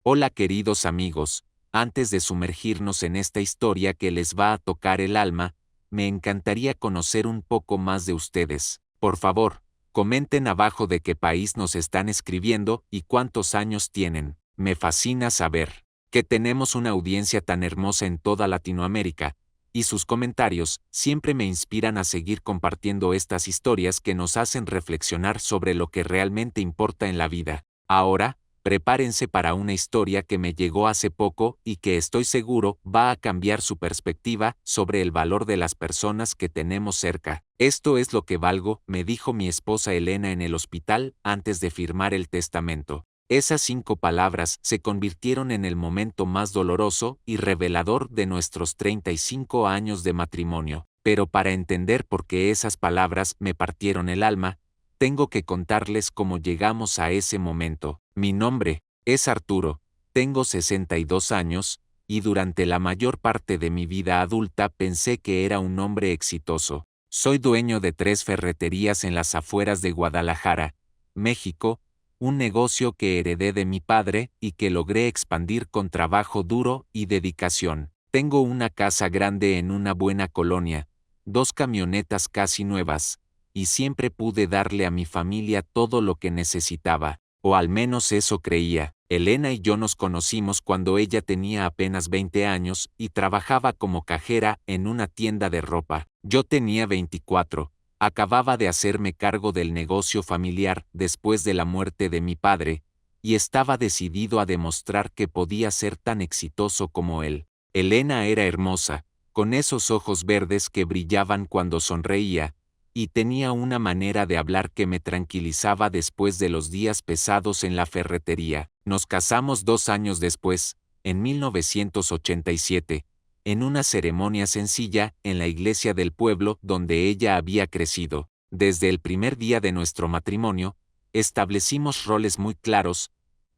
Hola queridos amigos, antes de sumergirnos en esta historia que les va a tocar el alma, me encantaría conocer un poco más de ustedes. Por favor, comenten abajo de qué país nos están escribiendo y cuántos años tienen. Me fascina saber que tenemos una audiencia tan hermosa en toda Latinoamérica, y sus comentarios siempre me inspiran a seguir compartiendo estas historias que nos hacen reflexionar sobre lo que realmente importa en la vida. Ahora, prepárense para una historia que me llegó hace poco y que estoy seguro va a cambiar su perspectiva sobre el valor de las personas que tenemos cerca. Esto es lo que valgo, me dijo mi esposa Elena en el hospital antes de firmar el testamento. Esas 5 palabras se convirtieron en el momento más doloroso y revelador de nuestros 35 años de matrimonio. Pero para entender por qué esas palabras me partieron el alma, tengo que contarles cómo llegamos a ese momento. Mi nombre es Arturo, tengo 62 años, y durante la mayor parte de mi vida adulta pensé que era un hombre exitoso. Soy dueño de 3 ferreterías en las afueras de Guadalajara, México, un negocio que heredé de mi padre y que logré expandir con trabajo duro y dedicación. Tengo una casa grande en una buena colonia, 2 camionetas casi nuevas, y siempre pude darle a mi familia todo lo que necesitaba, o al menos eso creía. Elena y yo nos conocimos cuando ella tenía apenas 20 años y trabajaba como cajera en una tienda de ropa. Yo tenía 24. Acababa de hacerme cargo del negocio familiar después de la muerte de mi padre, y estaba decidido a demostrar que podía ser tan exitoso como él. Elena era hermosa, con esos ojos verdes que brillaban cuando sonreía, y tenía una manera de hablar que me tranquilizaba después de los días pesados en la ferretería. Nos casamos 2 años después, en 1987, en una ceremonia sencilla en la iglesia del pueblo donde ella había crecido. Desde el primer día de nuestro matrimonio, establecimos roles muy claros.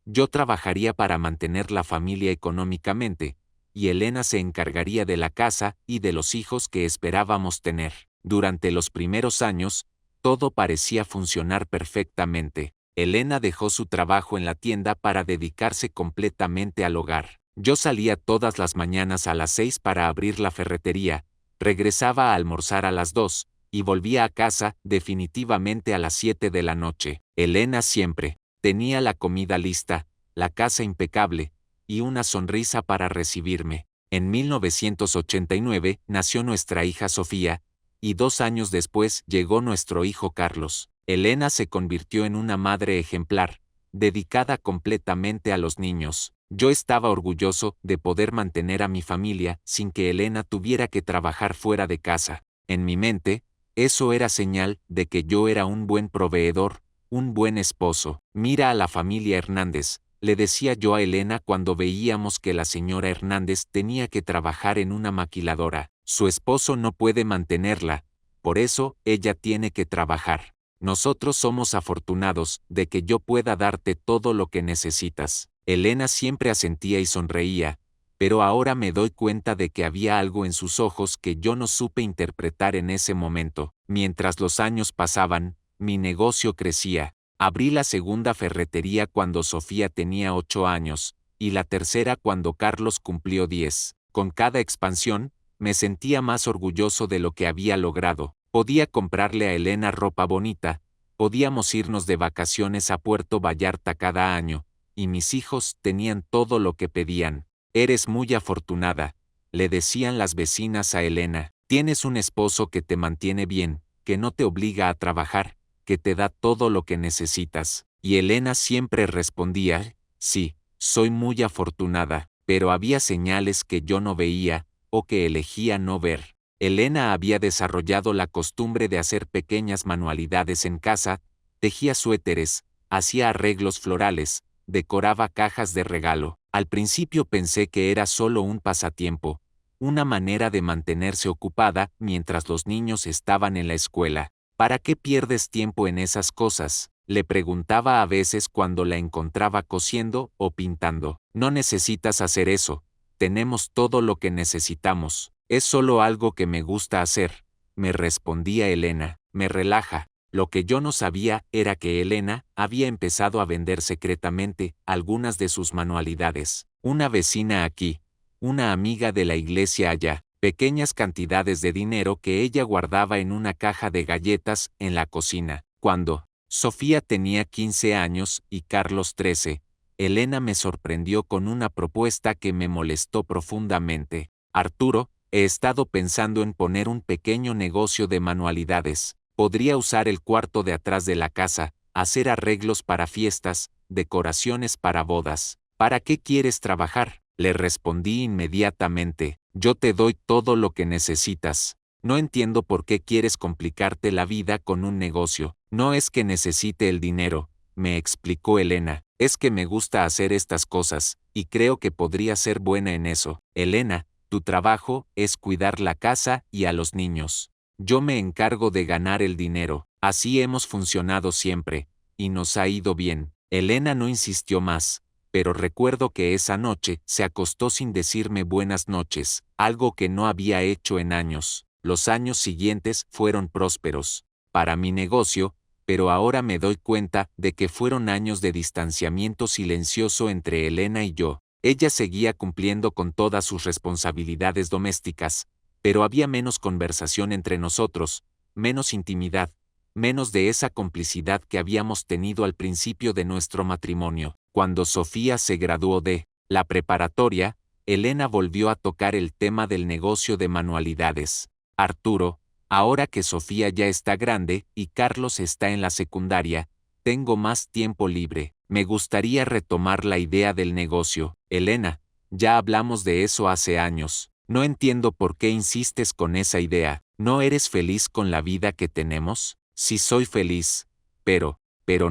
Yo trabajaría para mantener la familia económicamente, y Elena se encargaría de la casa y de los hijos que esperábamos tener. Durante los primeros años, todo parecía funcionar perfectamente. Elena dejó su trabajo en la tienda para dedicarse completamente al hogar. Yo salía todas las mañanas a las 6 para abrir la ferretería, regresaba a almorzar a las 2, y volvía a casa definitivamente a las 7 de la noche. Elena siempre tenía la comida lista, la casa impecable, y una sonrisa para recibirme. En 1989 nació nuestra hija Sofía, y 2 años después llegó nuestro hijo Carlos. Elena se convirtió en una madre ejemplar, dedicada completamente a los niños. Yo estaba orgulloso de poder mantener a mi familia sin que Elena tuviera que trabajar fuera de casa. En mi mente, eso era señal de que yo era un buen proveedor, un buen esposo. Mira a la familia Hernández, le decía yo a Elena cuando veíamos que la señora Hernández tenía que trabajar en una maquiladora. Su esposo no puede mantenerla, por eso ella tiene que trabajar. Nosotros somos afortunados de que yo pueda darte todo lo que necesitas. Elena siempre asentía y sonreía, pero ahora me doy cuenta de que había algo en sus ojos que yo no supe interpretar en ese momento. Mientras los años pasaban, mi negocio crecía. Abrí la segunda ferretería cuando Sofía tenía 8 años, y la tercera cuando Carlos cumplió 10. Con cada expansión, me sentía más orgulloso de lo que había logrado. Podía comprarle a Elena ropa bonita, podíamos irnos de vacaciones a Puerto Vallarta cada año, y mis hijos tenían todo lo que pedían. Eres muy afortunada, le decían las vecinas a Elena. Tienes un esposo que te mantiene bien, que no te obliga a trabajar, que te da todo lo que necesitas. Y Elena siempre respondía, sí, soy muy afortunada, pero había señales que yo no veía, o que elegía no ver. Elena había desarrollado la costumbre de hacer pequeñas manualidades en casa, tejía suéteres, hacía arreglos florales, decoraba cajas de regalo. Al principio pensé que era solo un pasatiempo, una manera de mantenerse ocupada mientras los niños estaban en la escuela. ¿Para qué pierdes tiempo en esas cosas?, le preguntaba a veces cuando la encontraba cosiendo o pintando. No necesitas hacer eso, tenemos todo lo que necesitamos. Es solo algo que me gusta hacer, me respondía Elena. Me relaja, Lo que yo no sabía era que Elena había empezado a vender secretamente algunas de sus manualidades. Una vecina aquí, una amiga de la iglesia allá, pequeñas cantidades de dinero que ella guardaba en una caja de galletas en la cocina. Cuando Sofía tenía 15 años y Carlos 13, Elena me sorprendió con una propuesta que me molestó profundamente. Arturo, he estado pensando en poner un pequeño negocio de manualidades. Podría usar el cuarto de atrás de la casa, hacer arreglos para fiestas, decoraciones para bodas. ¿Para qué quieres trabajar? Le respondí inmediatamente. Yo te doy todo lo que necesitas. No entiendo por qué quieres complicarte la vida con un negocio. No es que necesite el dinero, me explicó Elena. Es que me gusta hacer estas cosas, y creo que podría ser buena en eso. Elena, tu trabajo es cuidar la casa y a los niños. Yo me encargo de ganar el dinero. Así hemos funcionado siempre, y nos ha ido bien. Elena no insistió más, pero recuerdo que esa noche se acostó sin decirme buenas noches, algo que no había hecho en años. Los años siguientes fueron prósperos para mi negocio, pero ahora me doy cuenta de que fueron años de distanciamiento silencioso entre Elena y yo. Ella seguía cumpliendo con todas sus responsabilidades domésticas, pero había menos conversación entre nosotros, menos intimidad, menos de esa complicidad que habíamos tenido al principio de nuestro matrimonio. Cuando Sofía se graduó de la preparatoria, Elena volvió a tocar el tema del negocio de manualidades. Arturo, ahora que Sofía ya está grande y Carlos está en la secundaria, tengo más tiempo libre. Me gustaría retomar la idea del negocio. Elena, ya hablamos de eso hace años. No entiendo por qué insistes con esa idea. ¿No eres feliz con la vida que tenemos? Sí soy feliz. Pero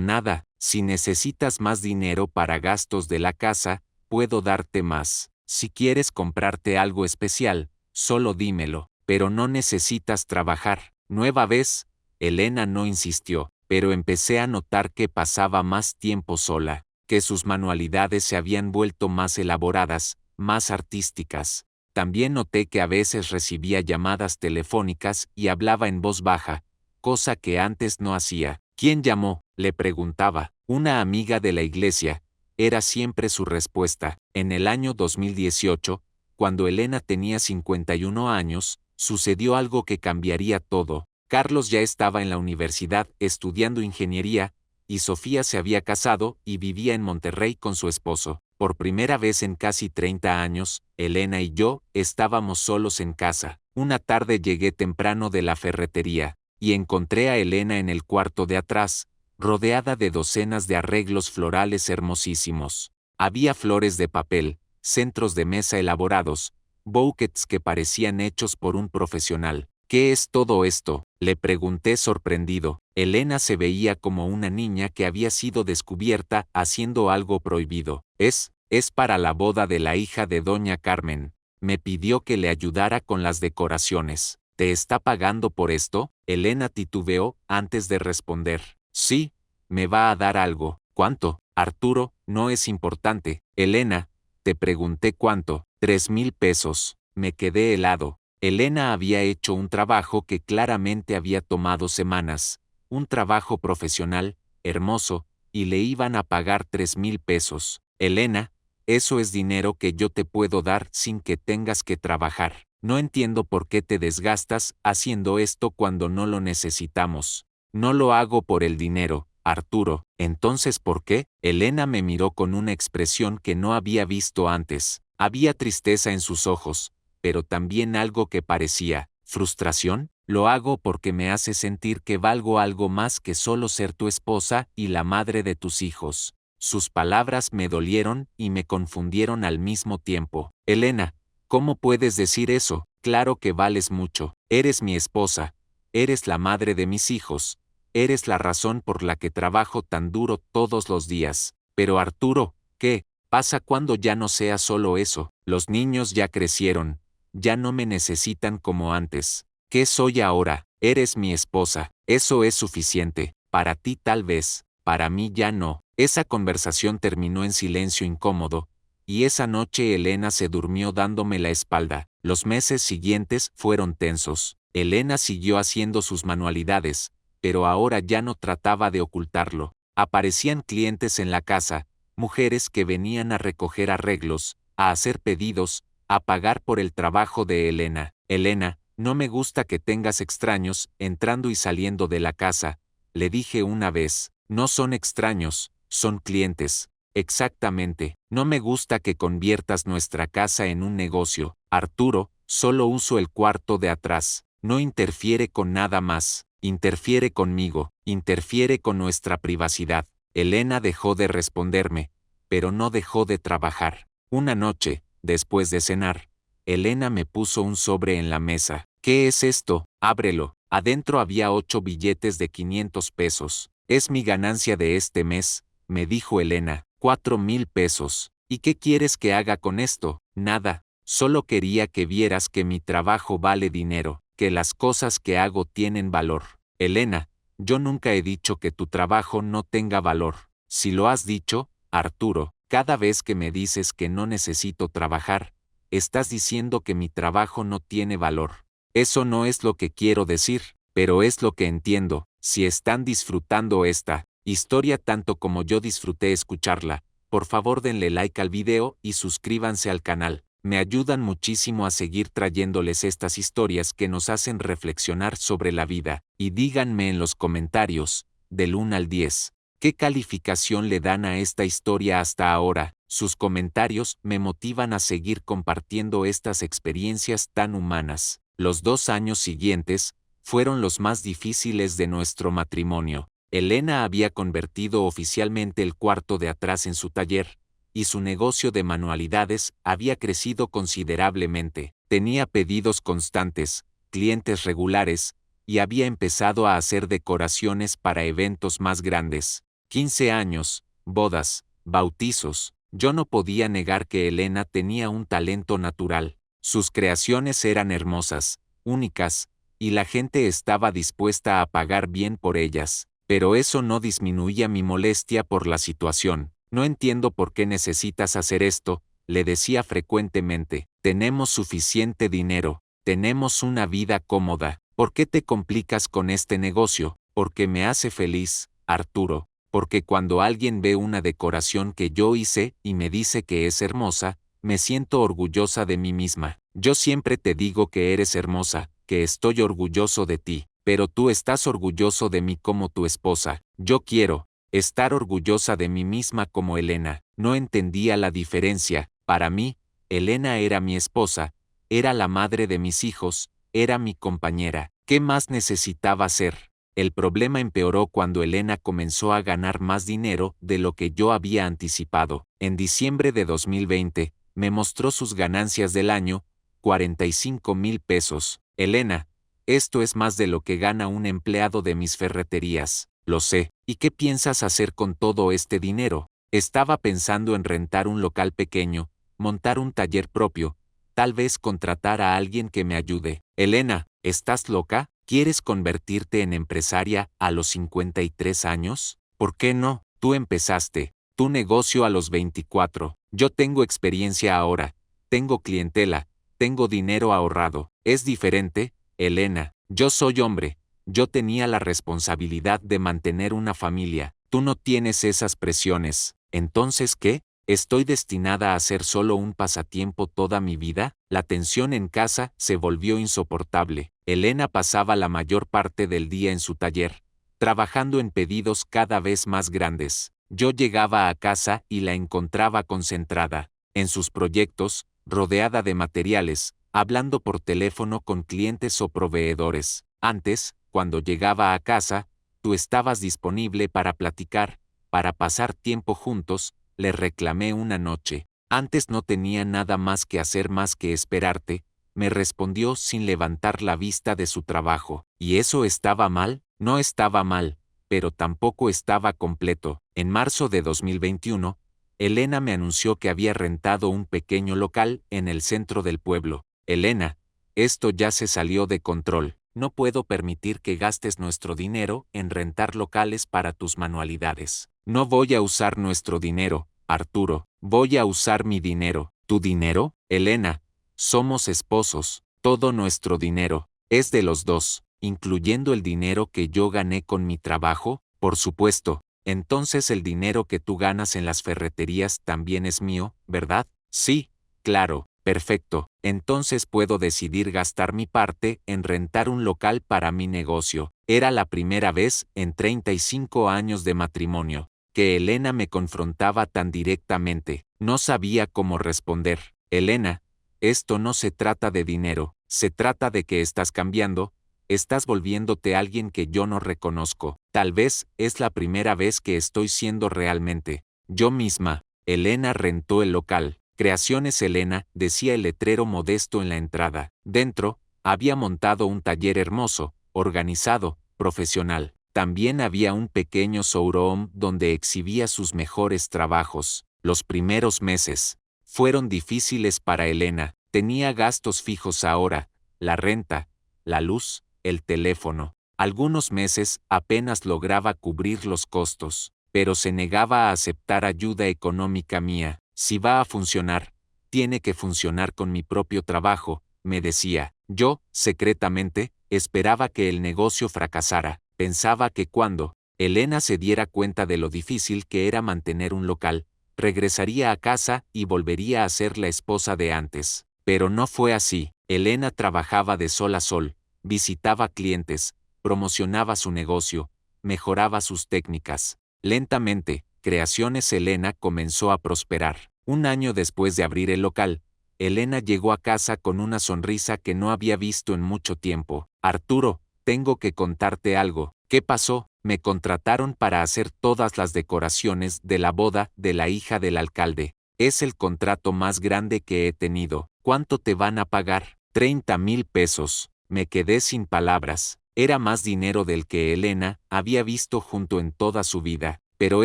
nada, si necesitas más dinero para gastos de la casa, puedo darte más. Si quieres comprarte algo especial, solo dímelo. Pero no necesitas trabajar. Nueva vez, Elena no insistió, pero empecé a notar que pasaba más tiempo sola, que sus manualidades se habían vuelto más elaboradas, más artísticas. También noté que a veces recibía llamadas telefónicas y hablaba en voz baja, cosa que antes no hacía. ¿Quién llamó?, le preguntaba. Una amiga de la iglesia. Era siempre su respuesta. En el año 2018, cuando Elena tenía 51 años, sucedió algo que cambiaría todo. Carlos ya estaba en la universidad estudiando ingeniería, y Sofía se había casado y vivía en Monterrey con su esposo. Por primera vez en casi 30 años, Elena y yo estábamos solos en casa. Una tarde llegué temprano de la ferretería, y encontré a Elena en el cuarto de atrás, rodeada de docenas de arreglos florales hermosísimos. Había flores de papel, centros de mesa elaborados, bouquets que parecían hechos por un profesional. ¿Qué es todo esto?, le pregunté sorprendido. Elena se veía como una niña que había sido descubierta haciendo algo prohibido. Es para la boda de la hija de doña Carmen. Me pidió que le ayudara con las decoraciones. ¿Te está pagando por esto?, Elena titubeó antes de responder. Sí, me va a dar algo. ¿Cuánto? Arturo, no es importante. Elena, te pregunté cuánto. 3,000 pesos. Me quedé helado. Elena había hecho un trabajo que claramente había tomado semanas, un trabajo profesional, hermoso, y le iban a pagar 3,000 pesos. Elena, eso es dinero que yo te puedo dar sin que tengas que trabajar. No entiendo por qué te desgastas haciendo esto cuando no lo necesitamos. No lo hago por el dinero, Arturo. ¿Entonces por qué? Elena me miró con una expresión que no había visto antes. Había tristeza en sus ojos, pero también algo que parecía frustración. Lo hago porque me hace sentir que valgo algo más que solo ser tu esposa y la madre de tus hijos. Sus palabras me dolieron y me confundieron al mismo tiempo. Elena, ¿cómo puedes decir eso? Claro que vales mucho. Eres mi esposa. Eres la madre de mis hijos. Eres la razón por la que trabajo tan duro todos los días. Pero Arturo, ¿qué pasa cuando ya no sea solo eso? Los niños ya crecieron. Ya no me necesitan como antes. ¿Qué soy ahora? Eres mi esposa. Eso es suficiente. Para ti tal vez. Para mí ya no. Esa conversación terminó en silencio incómodo, y esa noche Elena se durmió dándome la espalda. Los meses siguientes fueron tensos. Elena siguió haciendo sus manualidades, pero ahora ya no trataba de ocultarlo. Aparecían clientes en la casa, mujeres que venían a recoger arreglos, a hacer pedidos, a pagar por el trabajo de Elena. Elena, no me gusta que tengas extraños entrando y saliendo de la casa, le dije una vez. No son extraños, son clientes. Exactamente, no me gusta que conviertas nuestra casa en un negocio. Arturo, solo uso el cuarto de atrás. No interfiere con nada más. Interfiere conmigo, interfiere con nuestra privacidad. Elena dejó de responderme, pero no dejó de trabajar. Una noche, después de cenar, Elena me puso un sobre en la mesa. ¿Qué es esto? Ábrelo. Adentro había 8 billetes de 500 pesos. Es mi ganancia de este mes, me dijo Elena. 4,000 pesos. ¿Y qué quieres que haga con esto? Nada. Solo quería que vieras que mi trabajo vale dinero, que las cosas que hago tienen valor. Elena, yo nunca he dicho que tu trabajo no tenga valor. Si lo has dicho, Arturo, cada vez que me dices que no necesito trabajar, estás diciendo que mi trabajo no tiene valor. Eso no es lo que quiero decir, pero es lo que entiendo. Si están disfrutando esta historia tanto como yo disfruté escucharla, por favor denle like al video y suscríbanse al canal. Me ayudan muchísimo a seguir trayéndoles estas historias que nos hacen reflexionar sobre la vida. Y díganme en los comentarios, del 1 al 10, ¿qué calificación le dan a esta historia hasta ahora? Sus comentarios me motivan a seguir compartiendo estas experiencias tan humanas. Los 2 años siguientes fueron los más difíciles de nuestro matrimonio. Elena había convertido oficialmente el cuarto de atrás en su taller, y su negocio de manualidades había crecido considerablemente. Tenía pedidos constantes, clientes regulares, y había empezado a hacer decoraciones para eventos más grandes. 15 años, bodas, bautizos. Yo no podía negar que Elena tenía un talento natural. Sus creaciones eran hermosas, únicas, y la gente estaba dispuesta a pagar bien por ellas. Pero eso no disminuía mi molestia por la situación. No entiendo por qué necesitas hacer esto, le decía frecuentemente. Tenemos suficiente dinero, tenemos una vida cómoda. ¿Por qué te complicas con este negocio? Porque me hace feliz, Arturo. Porque cuando alguien ve una decoración que yo hice y me dice que es hermosa, me siento orgullosa de mí misma. Yo siempre te digo que eres hermosa, que estoy orgulloso de ti, pero tú estás orgulloso de mí como tu esposa. Yo quiero estar orgullosa de mí misma como Elena. No entendía la diferencia. Para mí, Elena era mi esposa, era la madre de mis hijos, era mi compañera. ¿Qué más necesitaba ser? El problema empeoró cuando Elena comenzó a ganar más dinero de lo que yo había anticipado. En diciembre de 2020, me mostró sus ganancias del año, 45,000 pesos. Elena, esto es más de lo que gana un empleado de mis ferreterías. Lo sé. ¿Y qué piensas hacer con todo este dinero? Estaba pensando en rentar un local pequeño, montar un taller propio, tal vez contratar a alguien que me ayude. Elena, ¿estás loca? ¿Quieres convertirte en empresaria a los 53 años? ¿Por qué no? Tú empezaste tu negocio a los 24. Yo tengo experiencia ahora, tengo clientela, tengo dinero ahorrado. Es diferente, Elena. Yo soy hombre. Yo tenía la responsabilidad de mantener una familia. Tú no tienes esas presiones. ¿Entonces qué? ¿Estoy destinada a ser solo un pasatiempo toda mi vida? La tensión en casa se volvió insoportable. Elena pasaba la mayor parte del día en su taller, trabajando en pedidos cada vez más grandes. Yo llegaba a casa y la encontraba concentrada en sus proyectos, rodeada de materiales, hablando por teléfono con clientes o proveedores. Antes, cuando llegaba a casa, tú estabas disponible para platicar, para pasar tiempo juntos, le reclamé una noche. Antes no tenía nada más que hacer más que esperarte, me respondió sin levantar la vista de su trabajo. ¿Y eso estaba mal? No estaba mal, pero tampoco estaba completo. En marzo de 2021, Elena me anunció que había rentado un pequeño local en el centro del pueblo. Elena, esto ya se salió de control. No puedo permitir que gastes nuestro dinero en rentar locales para tus manualidades. No voy a usar nuestro dinero, Arturo. Voy a usar mi dinero. ¿Tu dinero? Elena, somos esposos. Todo nuestro dinero es de los dos. incluyendo el dinero que yo gané con mi trabajo, por supuesto. Entonces el dinero que tú ganas en las ferreterías también es mío, ¿verdad? Sí, claro, perfecto. Entonces puedo decidir gastar mi parte en rentar un local para mi negocio. Era la primera vez en 35 años de matrimonio que Elena me confrontaba tan directamente. No sabía cómo responder. Elena, esto no se trata de dinero, se trata de que estás cambiando. Estás volviéndote alguien que yo no reconozco. Tal vez es la primera vez que estoy siendo realmente yo misma. Elena rentó el local. Creaciones Elena, decía el letrero modesto en la entrada. Dentro, había montado un taller hermoso, organizado, profesional. También había un pequeño showroom donde exhibía sus mejores trabajos. Los primeros meses fueron difíciles para Elena. Tenía gastos fijos ahora, la renta, la luz, el teléfono. Algunos meses apenas lograba cubrir los costos, pero se negaba a aceptar ayuda económica mía. Si va a funcionar, tiene que funcionar con mi propio trabajo, me decía. Yo, secretamente, esperaba que el negocio fracasara. Pensaba que cuando Elena se diera cuenta de lo difícil que era mantener un local, regresaría a casa y volvería a ser la esposa de antes. Pero no fue así. Elena trabajaba de sol a sol. Visitaba clientes, promocionaba su negocio, mejoraba sus técnicas. Lentamente, Creaciones Elena comenzó a prosperar. Un año después de abrir el local, Elena llegó a casa con una sonrisa que no había visto en mucho tiempo. Arturo, tengo que contarte algo. ¿Qué pasó? Me contrataron para hacer todas las decoraciones de la boda de la hija del alcalde. Es el contrato más grande que he tenido. ¿Cuánto te van a pagar? 30,000 pesos. Me quedé sin palabras. Era más dinero del que Elena había visto junto en toda su vida. Pero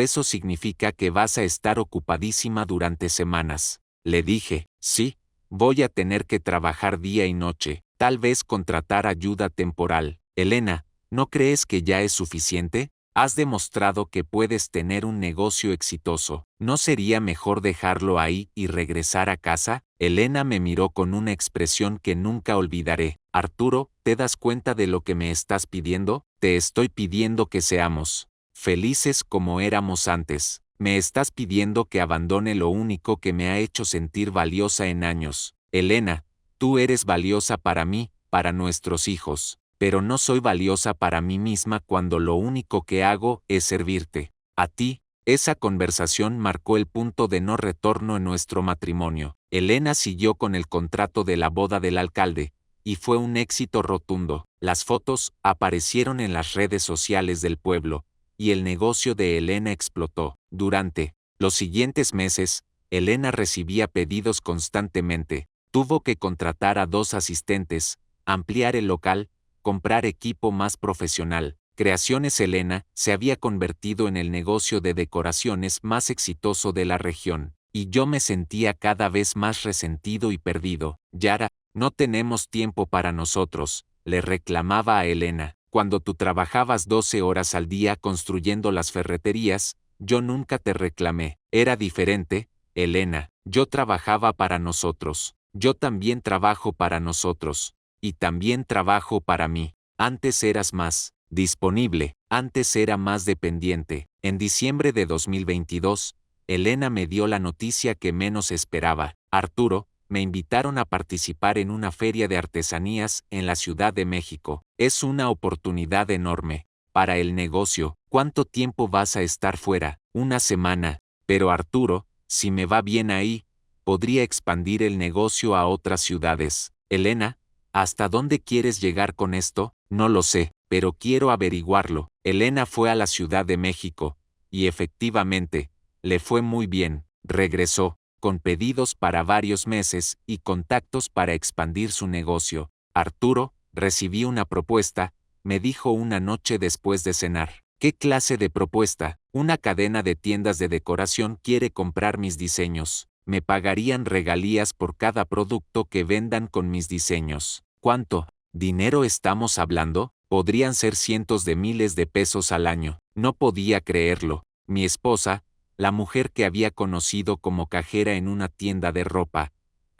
eso significa que vas a estar ocupadísima durante semanas. Le dije, sí, voy a tener que trabajar día y noche, tal vez contratar ayuda temporal. Elena, ¿no crees que ya es suficiente? Has demostrado que puedes tener un negocio exitoso. ¿No sería mejor dejarlo ahí y regresar a casa? Elena me miró con una expresión que nunca olvidaré. Arturo, ¿te das cuenta de lo que me estás pidiendo? Te estoy pidiendo que seamos felices como éramos antes. Me estás pidiendo que abandone lo único que me ha hecho sentir valiosa en años. Elena, tú eres valiosa para mí, para nuestros hijos, pero no soy valiosa para mí misma cuando lo único que hago es servirte. A ti. Esa conversación marcó el punto de no retorno en nuestro matrimonio. Elena siguió con el contrato de la boda del alcalde, y fue un éxito rotundo. Las fotos aparecieron en las redes sociales del pueblo, y el negocio de Elena explotó. Durante los siguientes meses, Elena recibía pedidos constantemente. Tuvo que contratar a 2 asistentes, ampliar el local, comprar equipo más profesional. Creaciones Elena se había convertido en el negocio de decoraciones más exitoso de la región, y yo me sentía cada vez más resentido y perdido. Yara, no tenemos tiempo para nosotros, le reclamaba a Elena. Cuando tú trabajabas 12 horas al día construyendo las ferreterías, yo nunca te reclamé. Era diferente, Elena. Yo trabajaba para nosotros. Yo también trabajo para nosotros. Y también trabajo para mí. Antes eras más disponible. Antes era más dependiente. En diciembre de 2022, Elena me dio la noticia que menos esperaba. Arturo, me invitaron a participar en una feria de artesanías en la Ciudad de México. Es una oportunidad enorme para el negocio. ¿Cuánto tiempo vas a estar fuera? Una semana. Pero Arturo, si me va bien ahí, podría expandir el negocio a otras ciudades. Elena, ¿hasta dónde quieres llegar con esto? No lo sé, pero quiero averiguarlo. Elena fue a la Ciudad de México, y efectivamente, le fue muy bien. Regresó con pedidos para varios meses y contactos para expandir su negocio. Arturo, recibí una propuesta, me dijo una noche después de cenar. ¿Qué clase de propuesta? Una cadena de tiendas de decoración quiere comprar mis diseños. Me pagarían regalías por cada producto que vendan con mis diseños. ¿Cuánto dinero estamos hablando? Podrían ser cientos de miles de pesos al año. No podía creerlo. Mi esposa, la mujer que había conocido como cajera en una tienda de ropa,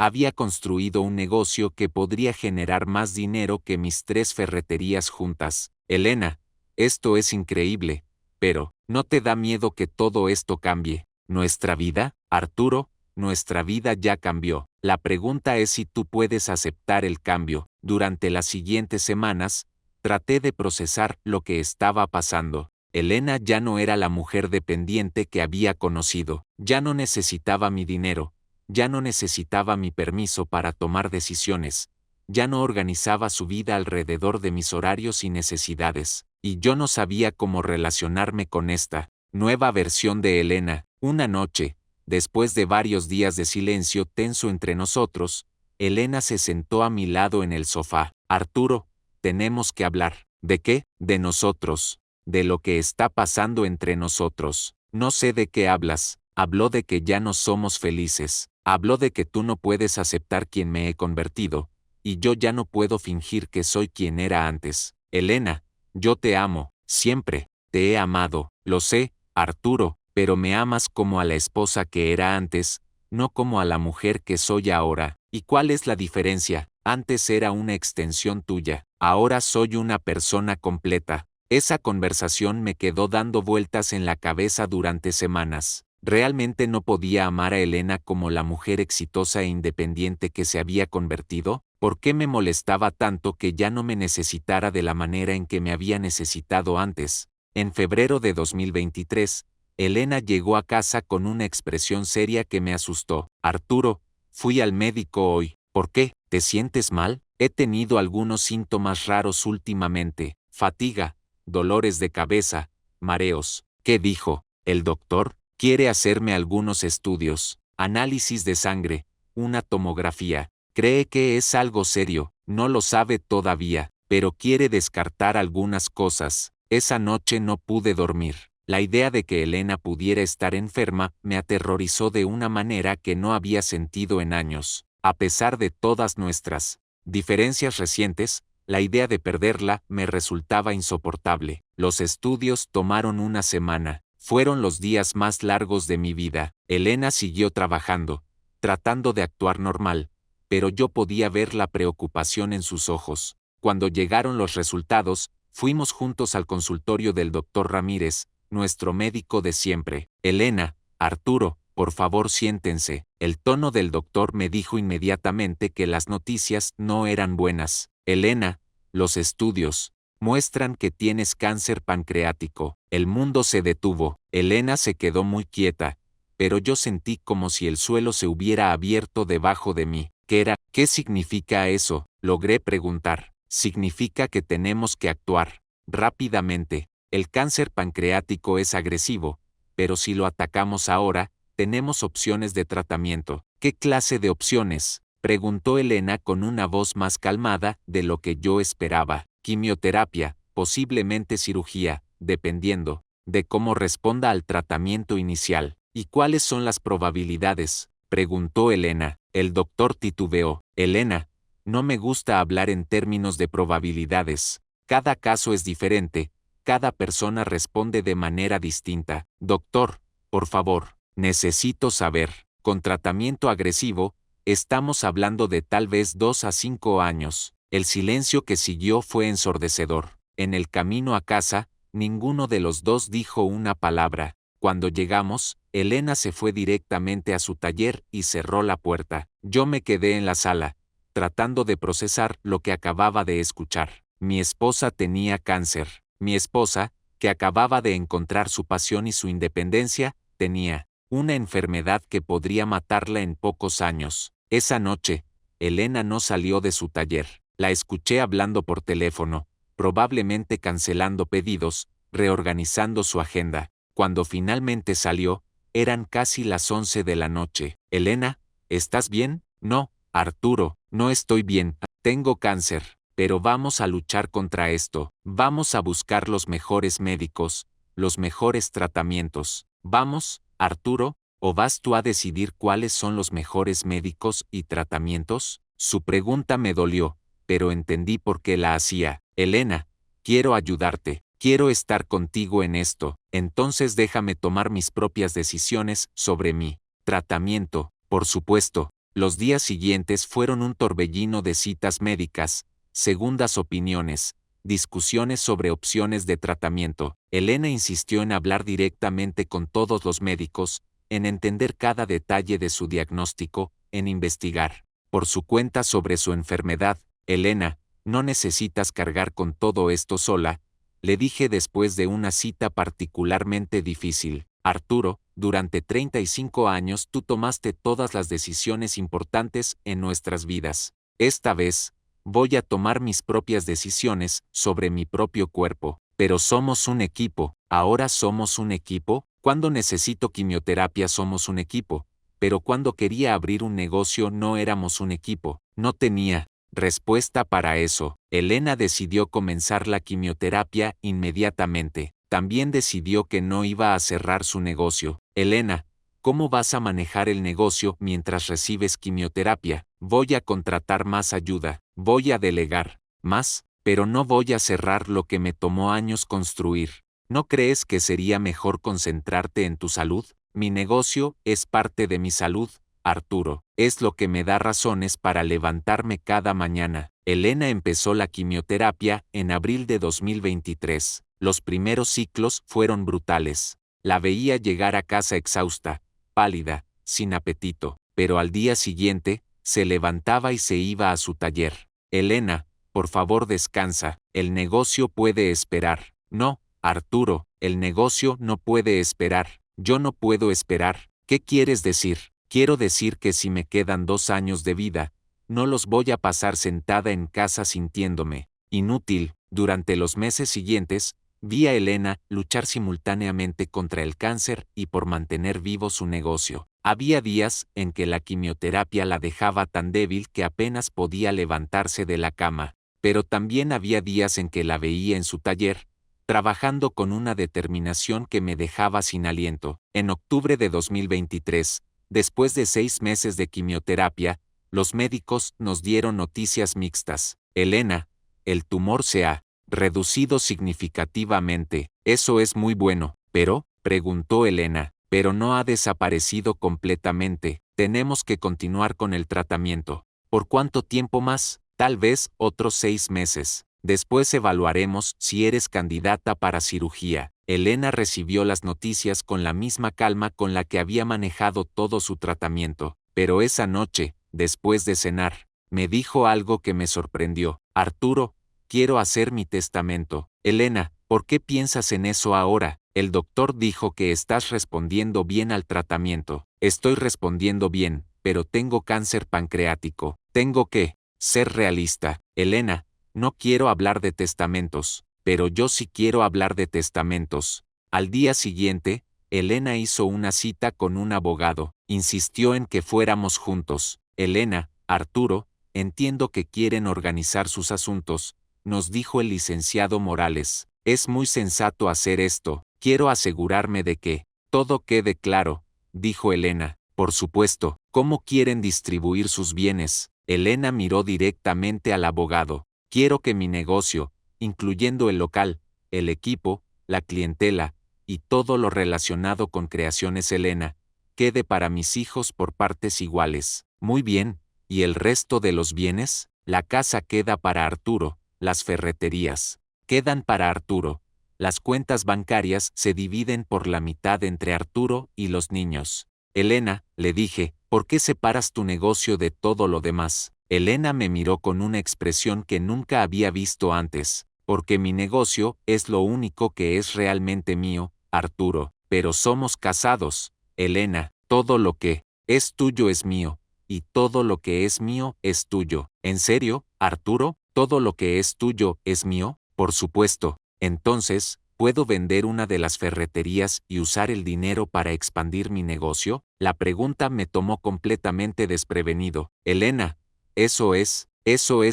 Había construido un negocio que podría generar más dinero que mis 3 ferreterías juntas. Elena, esto es increíble, pero, ¿no te da miedo que todo esto cambie? ¿Nuestra vida, Arturo? Nuestra vida ya cambió. La pregunta es si tú puedes aceptar el cambio. Durante las siguientes semanas, traté de procesar lo que estaba pasando. Elena ya no era la mujer dependiente que había conocido. Ya no necesitaba mi dinero. Ya no necesitaba mi permiso para tomar decisiones. Ya no organizaba su vida alrededor de mis horarios y necesidades. Y yo no sabía cómo relacionarme con esta nueva versión de Elena. Una noche, después de varios días de silencio tenso entre nosotros, Elena se sentó a mi lado en el sofá. Arturo, tenemos que hablar. ¿De qué? De nosotros. De lo que está pasando entre nosotros. No sé de qué hablas. Habló de que ya no somos felices. Habló de que tú no puedes aceptar quien me he convertido, y yo ya no puedo fingir que soy quien era antes. Elena, yo te amo, siempre, te he amado, lo sé, Arturo, pero me amas como a la esposa que era antes, no como a la mujer que soy ahora. ¿Y cuál es la diferencia? Antes era una extensión tuya, ahora soy una persona completa. Esa conversación me quedó dando vueltas en la cabeza durante semanas. ¿Realmente no podía amar a Elena como la mujer exitosa e independiente que se había convertido? ¿Por qué me molestaba tanto que ya no me necesitara de la manera en que me había necesitado antes? En febrero de 2023, Elena llegó a casa con una expresión seria que me asustó. Arturo, fui al médico hoy. ¿Por qué? ¿Te sientes mal? He tenido algunos síntomas raros últimamente. Fatiga, dolores de cabeza, mareos. ¿Qué dijo el doctor? Quiere hacerme algunos estudios, análisis de sangre, una tomografía. Cree que es algo serio, no lo sabe todavía, pero quiere descartar algunas cosas. Esa noche no pude dormir. La idea de que Elena pudiera estar enferma me aterrorizó de una manera que no había sentido en años. A pesar de todas nuestras diferencias recientes, la idea de perderla me resultaba insoportable. Los estudios tomaron una semana. Fueron los días más largos de mi vida. Elena siguió trabajando, tratando de actuar normal, pero yo podía ver la preocupación en sus ojos. Cuando llegaron los resultados, fuimos juntos al consultorio del doctor Ramírez, nuestro médico de siempre. Elena, Arturo, por favor siéntense. El tono del doctor me dijo inmediatamente que las noticias no eran buenas. Elena, los estudios muestran que tienes cáncer pancreático. El mundo se detuvo. Elena se quedó muy quieta, pero yo sentí como si el suelo se hubiera abierto debajo de mí. ¿Qué era? ¿Qué significa eso? Logré preguntar. Significa que tenemos que actuar rápidamente. El cáncer pancreático es agresivo, pero si lo atacamos ahora, tenemos opciones de tratamiento. ¿Qué clase de opciones? Preguntó Elena con una voz más calmada de lo que yo esperaba. Quimioterapia, posiblemente cirugía, dependiendo de cómo responda al tratamiento inicial. ¿Y cuáles son las probabilidades? Preguntó Elena. El doctor titubeó. Elena, no me gusta hablar en términos de probabilidades. Cada caso es diferente, cada persona responde de manera distinta. Doctor, por favor, necesito saber. Con tratamiento agresivo, estamos hablando de tal vez 2 a 5 años. El silencio que siguió fue ensordecedor. En el camino a casa, ninguno de los dos dijo una palabra. Cuando llegamos, Elena se fue directamente a su taller y cerró la puerta. Yo me quedé en la sala, tratando de procesar lo que acababa de escuchar. Mi esposa tenía cáncer. Mi esposa, que acababa de encontrar su pasión y su independencia, tenía una enfermedad que podría matarla en pocos años. Esa noche, Elena no salió de su taller. La escuché hablando por teléfono, probablemente cancelando pedidos, reorganizando su agenda. Cuando finalmente salió, eran casi las 11 de la noche. Elena, ¿estás bien? No, Arturo, no estoy bien. Tengo cáncer, pero vamos a luchar contra esto. Vamos a buscar los mejores médicos, los mejores tratamientos. Vamos, Arturo, ¿o vas tú a decidir cuáles son los mejores médicos y tratamientos? Su pregunta me dolió, pero entendí por qué la hacía. Elena, quiero ayudarte. Quiero estar contigo en esto, entonces déjame tomar mis propias decisiones sobre mi tratamiento. Por supuesto, Los días siguientes fueron un torbellino de citas médicas, segundas opiniones, discusiones sobre opciones de tratamiento. Elena insistió en hablar directamente con todos los médicos, en entender cada detalle de su diagnóstico, en investigar por su cuenta sobre su enfermedad. Elena, no necesitas cargar con todo esto sola, le dije después de una cita particularmente difícil. Arturo, durante 35 años tú tomaste todas las decisiones importantes en nuestras vidas. Esta vez, voy a tomar mis propias decisiones sobre mi propio cuerpo. Pero somos un equipo. Ahora somos un equipo. Cuando necesito quimioterapia somos un equipo. Pero cuando quería abrir un negocio no éramos un equipo. No tenía respuesta para eso. Elena decidió comenzar la quimioterapia inmediatamente. También decidió que no iba a cerrar su negocio. Elena, ¿cómo vas a manejar el negocio mientras recibes quimioterapia? Voy a contratar más ayuda. Voy a delegar más, pero no voy a cerrar lo que me tomó años construir. ¿No crees que sería mejor concentrarte en tu salud? Mi negocio es parte de mi salud, Arturo. Es lo que me da razones para levantarme cada mañana. Elena empezó la quimioterapia en abril de 2023. Los primeros ciclos fueron brutales. La veía llegar a casa exhausta, pálida, sin apetito, pero al día siguiente, se levantaba y se iba a su taller. Elena, por favor descansa, el negocio puede esperar. No, Arturo, el negocio no puede esperar. Yo no puedo esperar. ¿Qué quieres decir? Quiero decir que si me quedan 2 años de vida, no los voy a pasar sentada en casa sintiéndome inútil. Durante los meses siguientes, vi a Elena luchar simultáneamente contra el cáncer y por mantener vivo su negocio. Había días en que la quimioterapia la dejaba tan débil que apenas podía levantarse de la cama, pero también había días en que la veía en su taller, trabajando con una determinación que me dejaba sin aliento. En octubre de 2023, después de 6 meses de quimioterapia, los médicos nos dieron noticias mixtas. Elena, el tumor se ha reducido significativamente. Eso es muy bueno. ¿Pero? Preguntó Elena. Pero no ha desaparecido completamente. Tenemos que continuar con el tratamiento. ¿Por cuánto tiempo más? Tal vez otros 6 meses. Después evaluaremos si eres candidata para cirugía. Elena recibió las noticias con la misma calma con la que había manejado todo su tratamiento. Pero esa noche, después de cenar, me dijo algo que me sorprendió. Arturo, quiero hacer mi testamento. Elena, ¿por qué piensas en eso ahora? El doctor dijo que estás respondiendo bien al tratamiento. Estoy respondiendo bien, pero tengo cáncer pancreático. Tengo que ser realista. Elena, no quiero hablar de testamentos, pero yo sí quiero hablar de testamentos. Al día siguiente, Elena hizo una cita con un abogado. Insistió en que fuéramos juntos. Elena, Arturo, entiendo que quieren organizar sus asuntos, nos dijo el licenciado Morales. Es muy sensato hacer esto. Quiero asegurarme de que todo quede claro, dijo Elena. Por supuesto, ¿cómo quieren distribuir sus bienes? Elena miró directamente al abogado. Quiero que mi negocio, incluyendo el local, el equipo, la clientela, y todo lo relacionado con Creaciones Elena, quede para mis hijos por partes iguales. Muy bien, ¿y el resto de los bienes? La casa queda para Arturo, las ferreterías quedan para Arturo. Las cuentas bancarias se dividen por la mitad entre Arturo y los niños. Elena, le dije, ¿por qué separas tu negocio de todo lo demás? Elena me miró con una expresión que nunca había visto antes. Porque mi negocio es lo único que es realmente mío, Arturo. Pero somos casados, Elena. Todo lo que es tuyo es mío, y todo lo que es mío es tuyo. ¿En serio, Arturo? ¿Todo lo que es tuyo es mío? Por supuesto. Entonces, ¿puedo vender una de las ferreterías y usar el dinero para expandir mi negocio? La pregunta me tomó completamente desprevenido. Elena, eso es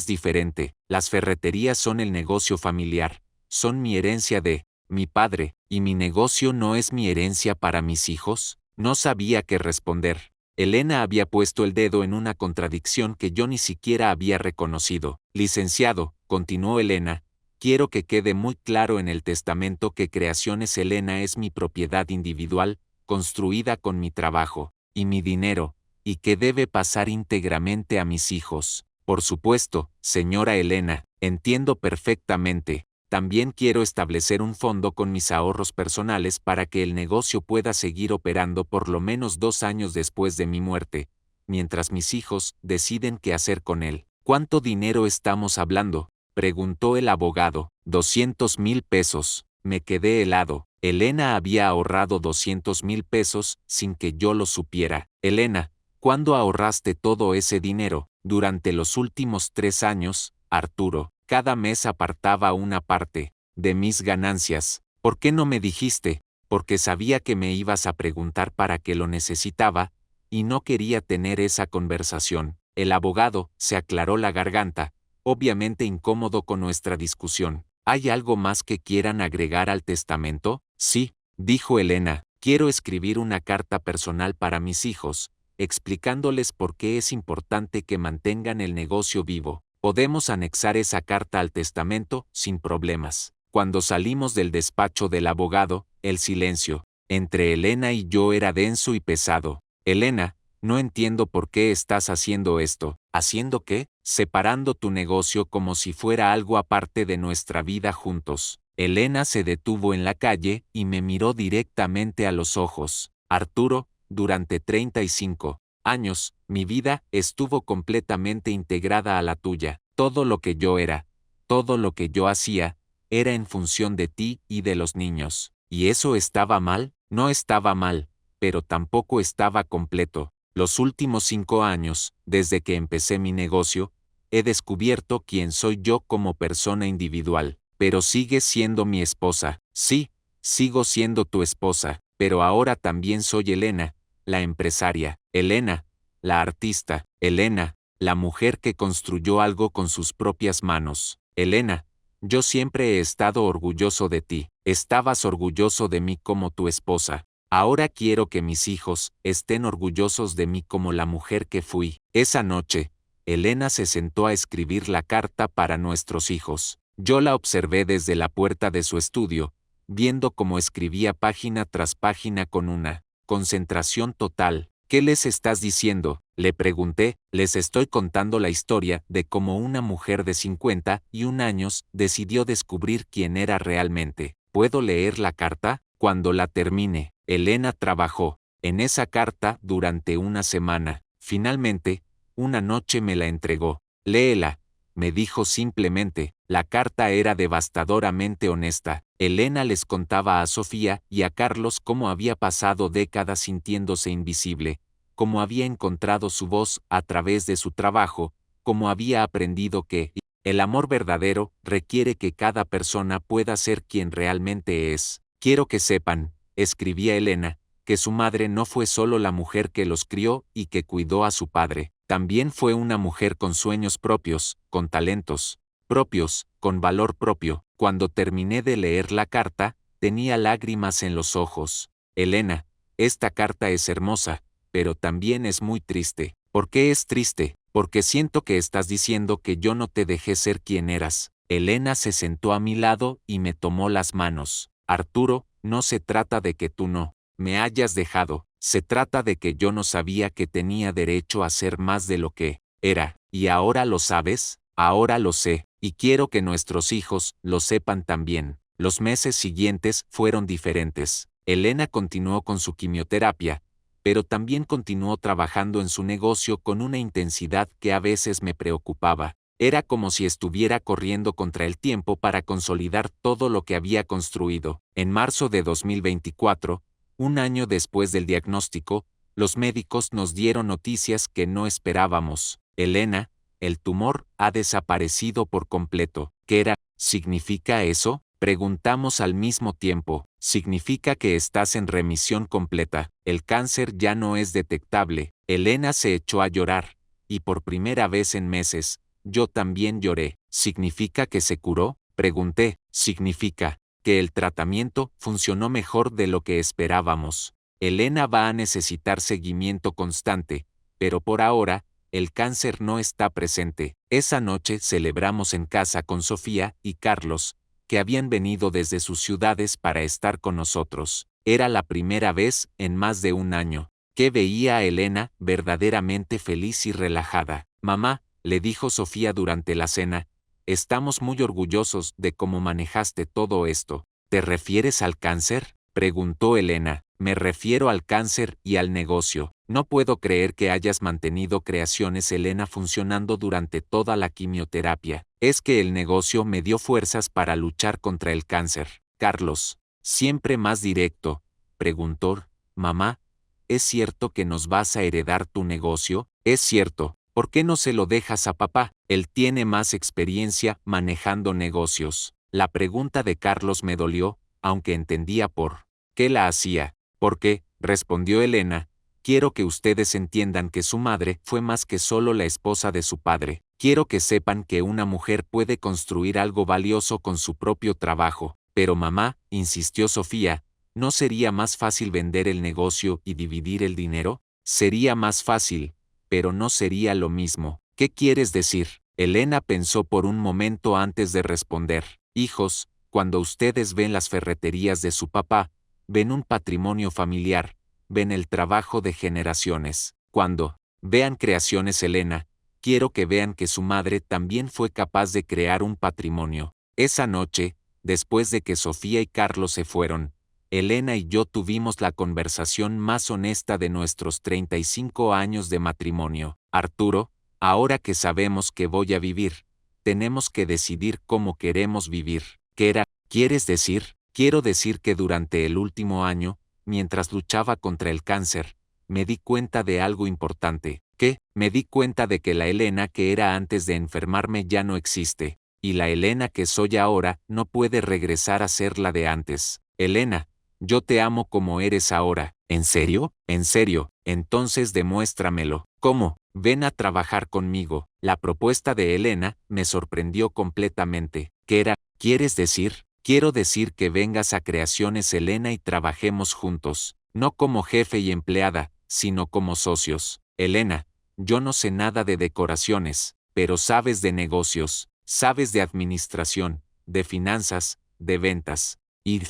diferente. Las ferreterías son el negocio familiar, son mi herencia de mi padre, y mi negocio no es mi herencia para mis hijos. No sabía qué responder. Elena había puesto el dedo en una contradicción que yo ni siquiera había reconocido. Licenciado, continuó Elena, quiero que quede muy claro en el testamento que Creaciones Elena es mi propiedad individual, construida con mi trabajo, y mi dinero, y que debe pasar íntegramente a mis hijos. Por supuesto, señora Elena, entiendo perfectamente. También quiero establecer un fondo con mis ahorros personales para que el negocio pueda seguir operando por lo menos 2 años después de mi muerte, mientras mis hijos deciden qué hacer con él. ¿Cuánto dinero estamos hablando?, preguntó el abogado. 200,000 pesos. Me quedé helado. Elena había ahorrado 200,000 pesos sin que yo lo supiera. Elena, ¿cuándo ahorraste todo ese dinero? Durante los últimos 3 años, Arturo. Cada mes apartaba una parte de mis ganancias. ¿Por qué no me dijiste? Porque sabía que me ibas a preguntar para qué lo necesitaba, y no quería tener esa conversación. El abogado se aclaró la garganta, obviamente incómodo con nuestra discusión. ¿Hay algo más que quieran agregar al testamento? Sí, dijo Elena, quiero escribir una carta personal para mis hijos, explicándoles por qué es importante que mantengan el negocio vivo. Podemos anexar esa carta al testamento sin problemas. Cuando salimos del despacho del abogado, el silencio entre Elena y yo era denso y pesado. Elena, no entiendo por qué estás haciendo esto. ¿Haciendo qué? Separando tu negocio como si fuera algo aparte de nuestra vida juntos. Elena se detuvo en la calle y me miró directamente a los ojos. Arturo, durante 35 años, mi vida estuvo completamente integrada a la tuya. Todo lo que yo era, todo lo que yo hacía, era en función de ti y de los niños. ¿Y eso estaba mal? No estaba mal, pero tampoco estaba completo. Los últimos 5 años, desde que empecé mi negocio, he descubierto quién soy yo como persona individual. Pero sigues siendo mi esposa. Sí, sigo siendo tu esposa, pero ahora también soy Elena, la empresaria. Elena, la artista. Elena, la mujer que construyó algo con sus propias manos. Elena, yo siempre he estado orgulloso de ti. Estabas orgulloso de mí como tu esposa. Ahora quiero que mis hijos estén orgullosos de mí como la mujer que fui. Esa noche, Elena se sentó a escribir la carta para nuestros hijos. Yo la observé desde la puerta de su estudio, viendo cómo escribía página tras página con una concentración total. ¿Qué les estás diciendo?, le pregunté. Les estoy contando la historia de cómo una mujer de 51 años decidió descubrir quién era realmente. ¿Puedo leer la carta? Cuando la termine. Elena trabajó en esa carta durante una semana. Finalmente, una noche me la entregó. Léela, me dijo simplemente. La carta era devastadoramente honesta. Elena les contaba a Sofía y a Carlos cómo había pasado décadas sintiéndose invisible, cómo había encontrado su voz a través de su trabajo, cómo había aprendido que el amor verdadero requiere que cada persona pueda ser quien realmente es. Quiero que sepan, escribía Elena, que su madre no fue solo la mujer que los crió y que cuidó a su padre, también fue una mujer con sueños propios, con talentos propios, con valor propio. Cuando terminé de leer la carta, tenía lágrimas en los ojos. Elena, esta carta es hermosa, pero también es muy triste. ¿Por qué es triste? Porque siento que estás diciendo que yo no te dejé ser quien eras. Elena se sentó a mi lado y me tomó las manos. Arturo, no se trata de que tú no me hayas dejado, se trata de que yo no sabía que tenía derecho a ser más de lo que era. ¿Y ahora lo sabes? Ahora lo sé, y quiero que nuestros hijos lo sepan también. Los meses siguientes fueron diferentes. Elena continuó con su quimioterapia, pero también continuó trabajando en su negocio con una intensidad que a veces me preocupaba. Era como si estuviera corriendo contra el tiempo para consolidar todo lo que había construido. En marzo de 2024, un año después del diagnóstico, los médicos nos dieron noticias que no esperábamos. Elena, el tumor ha desaparecido por completo. ¿Qué era? ¿Significa eso? Preguntamos al mismo tiempo. Significa que estás en remisión completa. El cáncer ya no es detectable. Elena se echó a llorar, y por primera vez en meses, yo también lloré. ¿Significa que se curó? Pregunté. Significa que el tratamiento funcionó mejor de lo que esperábamos. Elena va a necesitar seguimiento constante, pero por ahora, el cáncer no está presente. Esa noche celebramos en casa con Sofía y Carlos, que habían venido desde sus ciudades para estar con nosotros. Era la primera vez en más de un año que veía a Elena verdaderamente feliz y relajada. Mamá, le dijo Sofía durante la cena, estamos muy orgullosos de cómo manejaste todo esto. ¿Te refieres al cáncer?, preguntó Elena. Me refiero al cáncer y al negocio. No puedo creer que hayas mantenido Creaciones Elena funcionando durante toda la quimioterapia. Es que el negocio me dio fuerzas para luchar contra el cáncer. Carlos, siempre más directo, preguntó. Mamá, ¿es cierto que nos vas a heredar tu negocio? Es cierto. ¿Por qué no se lo dejas a papá? Él tiene más experiencia manejando negocios. La pregunta de Carlos me dolió, aunque entendía por qué la hacía. Porque, respondió Elena, quiero que ustedes entiendan que su madre fue más que solo la esposa de su padre. Quiero que sepan que una mujer puede construir algo valioso con su propio trabajo. Pero mamá, insistió Sofía, ¿no sería más fácil vender el negocio y dividir el dinero? Sería más fácil, pero no sería lo mismo. ¿Qué quieres decir? Elena pensó por un momento antes de responder. Hijos, cuando ustedes ven las ferreterías de su papá, ven un patrimonio familiar, ven el trabajo de generaciones. Cuando vean Creaciones Elena, quiero que vean que su madre también fue capaz de crear un patrimonio. Esa noche, después de que Sofía y Carlos se fueron, Elena y yo tuvimos la conversación más honesta de nuestros 35 años de matrimonio. Arturo, ahora que sabemos que voy a vivir, tenemos que decidir cómo queremos vivir. ¿Qué era? ¿Quieres decir? Quiero decir que durante el último año, mientras luchaba contra el cáncer, me di cuenta de algo importante. ¿Qué? Me di cuenta de que la Elena que era antes de enfermarme ya no existe, y la Elena que soy ahora no puede regresar a ser la de antes. Elena, yo te amo como eres ahora. ¿En serio? En serio, entonces demuéstramelo. ¿Cómo? Ven a trabajar conmigo. La propuesta de Elena me sorprendió completamente. ¿Qué era? ¿Quieres decir? Quiero decir que vengas a Creaciones Elena y trabajemos juntos, no como jefe y empleada, sino como socios. Elena, yo no sé nada de decoraciones, pero sabes de negocios, sabes de administración, de finanzas, de ventas. Y